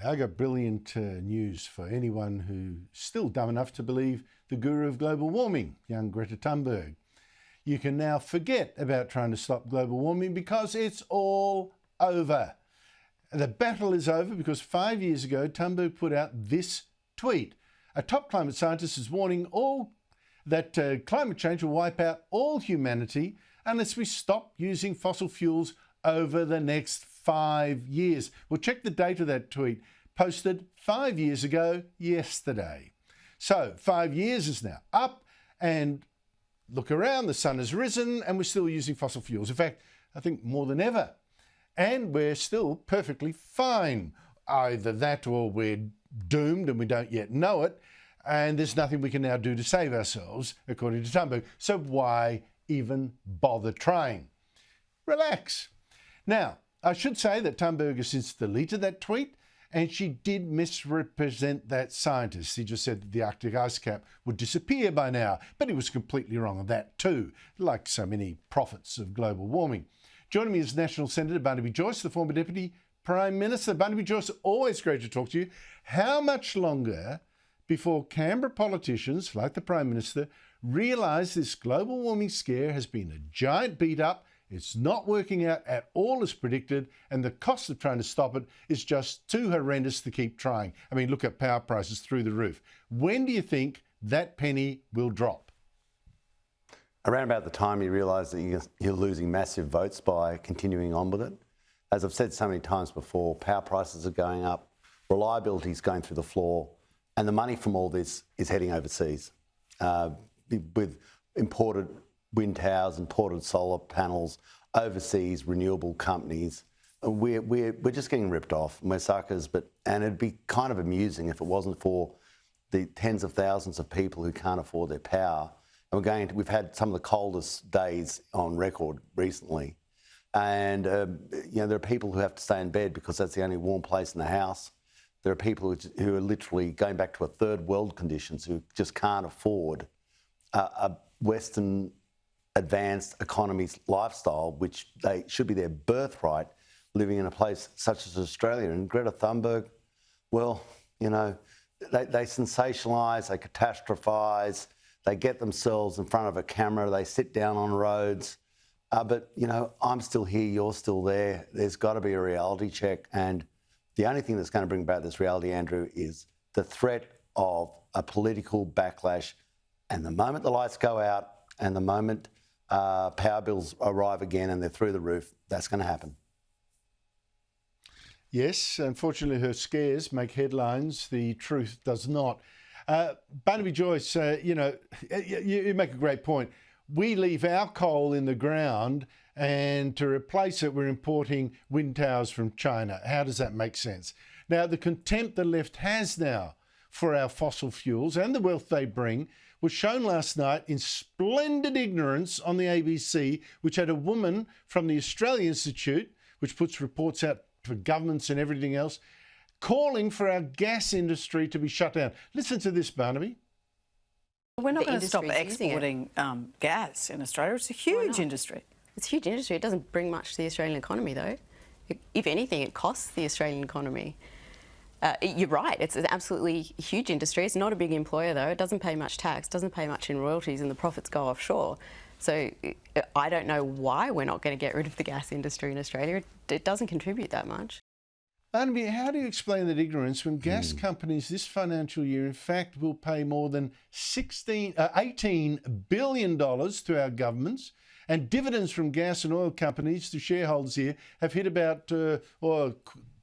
I got brilliant news for anyone who's still dumb enough to believe the guru of global warming, young Greta Thunberg. You can now forget about trying to stop global warming because it's all over. The battle is over because 5 years ago, Thunberg put out this tweet. A top climate scientist is warning that climate change will wipe out all humanity unless we stop using fossil fuels over the next 5 years. Well, check the date of that tweet, posted 5 years ago yesterday. So 5 years is now up, and look around, the sun has risen and we're still using fossil fuels. In fact, I think more than ever. And we're still perfectly fine. Either that or we're doomed and we don't yet know it, and there's nothing we can now do to save ourselves, according to Thunberg. So why even bother trying? Relax. Now, I should say that Thunberg has since deleted that tweet, and she did misrepresent that scientist. He just said that the Arctic ice cap would disappear by now, but he was completely wrong on that too, like so many prophets of global warming. Joining me is National Senator Barnaby Joyce, the former Deputy Prime Minister. Barnaby Joyce, always great to talk to you. How much longer before Canberra politicians, like the Prime Minister, realise this global warming scare has been a giant beat up, it's not working out at all as predicted, and the cost of trying to stop it is just too horrendous to keep trying? I mean, look at power prices through the roof. When do you think that penny will drop? Around about the time you realise that you're losing massive votes by continuing on with it. As I've said so many times before, power prices are going up, reliability is going through the floor, and the money from all this is heading overseas with imported wind towers, imported solar panels, overseas renewable companies. We're just getting ripped off, and we're suckers. And it'd be kind of amusing if it wasn't for the tens of thousands of people who can't afford their power. And we've had some of the coldest days on record recently. And there are people who have to stay in bed because that's the only warm place in the house. There are people who are literally going back to a third world conditions, who just can't afford a Western advanced economy's lifestyle, which they should be their birthright, living in a place such as Australia. And Greta Thunberg, well, they sensationalise, they catastrophise, they get themselves in front of a camera, they sit down on roads. But I'm still here, you're still there. There's got to be a reality check. And the only thing that's going to bring about this reality, Andrew, is the threat of a political backlash. And the moment the lights go out and the moment power bills arrive again and they're through the roof, that's going to happen. Yes, unfortunately her scares make headlines. The truth does not. Barnaby Joyce, you make a great point. We leave our coal in the ground, and to replace it, we're importing wind towers from China. How does that make sense? Now, the contempt the left has now for our fossil fuels and the wealth they bring was shown last night in splendid ignorance on the ABC, which had a woman from the Australia Institute, which puts reports out for governments and everything else, calling for our gas industry to be shut down. Listen to this, Barnaby. We're not going to stop exporting gas in Australia. It's a huge industry. It's a huge industry. It doesn't bring much to the Australian economy, though. If anything, it costs the Australian economy. You're right. It's an absolutely huge industry. It's not a big employer, though. It doesn't pay much tax, doesn't pay much in royalties, and the profits go offshore. So I don't know why we're not going to get rid of the gas industry in Australia. It doesn't contribute that much. Barnaby, how do you explain that ignorance when gas companies this financial year, in fact, will pay more than $18 billion to our governments, and dividends from gas and oil companies to shareholders here have hit about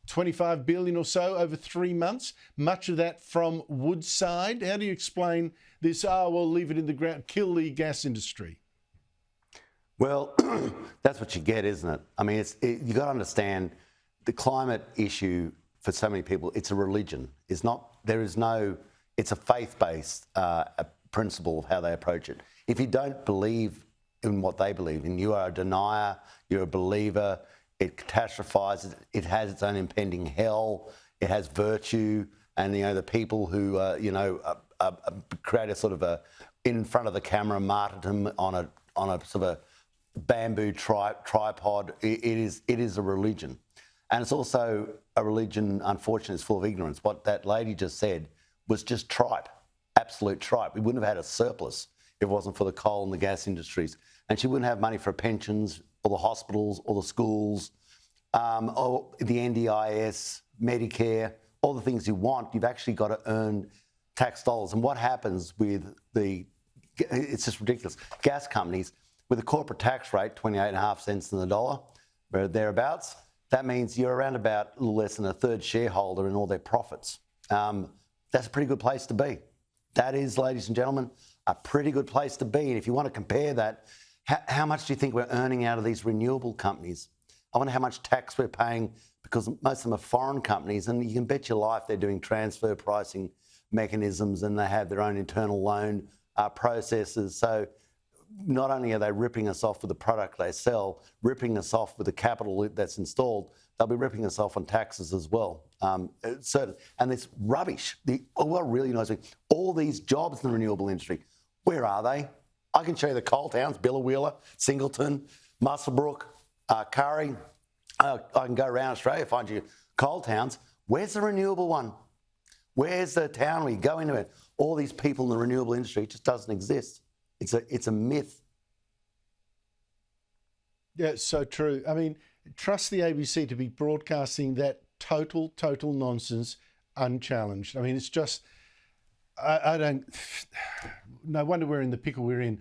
25 billion or so over 3 months, much of that from Woodside? How do you explain this? We'll leave it in the ground, kill the gas industry. Well, that's what you get, isn't it? I mean, you got to understand the climate issue for so many people. It's a religion. It's a faith-based principle of how they approach it. If you don't believe in what they believe in, you are a denier, you're a believer. It catastrophizes. It has its own impending hell. It has virtue, and the people who create a sort of a in front of the camera martyrdom on a sort of a bamboo tripod. It is a religion, And it's also a religion, unfortunately, is full of ignorance. What that lady just said was just tripe, absolute tripe. We wouldn't have had a surplus if it wasn't for the coal and the gas industries. And she wouldn't have money for pensions or the hospitals or the schools or the NDIS, Medicare, all the things you want. You've actually got to earn tax dollars. And what happens with it's just ridiculous, gas companies, with a corporate tax rate, 28.5 cents in the dollar, or thereabouts, that means you're around about a little less than a third shareholder in all their profits. That's a pretty good place to be. That is, ladies and gentlemen, a pretty good place to be. And if you want to compare that, how much do you think we're earning out of these renewable companies? I wonder how much tax we're paying, because most of them are foreign companies, and you can bet your life they're doing transfer pricing mechanisms and they have their own internal loan processes. So not only are they ripping us off with the product they sell, ripping us off with the capital that's installed, they'll be ripping us off on taxes as well. And it's rubbish. What really annoys me, all these jobs in the renewable industry, where are they? I can show you the coal towns, Billawheeler, Singleton, Muswellbrook, Curry. I can go around Australia, find you coal towns. Where's the renewable one? Where's the town where you go into it? All these people in the renewable industry, it just doesn't exist. It's a myth. Yeah, it's so true. I mean, trust the ABC to be broadcasting that total nonsense unchallenged. I mean, it's just, I don't, no wonder we're in the pickle we're in.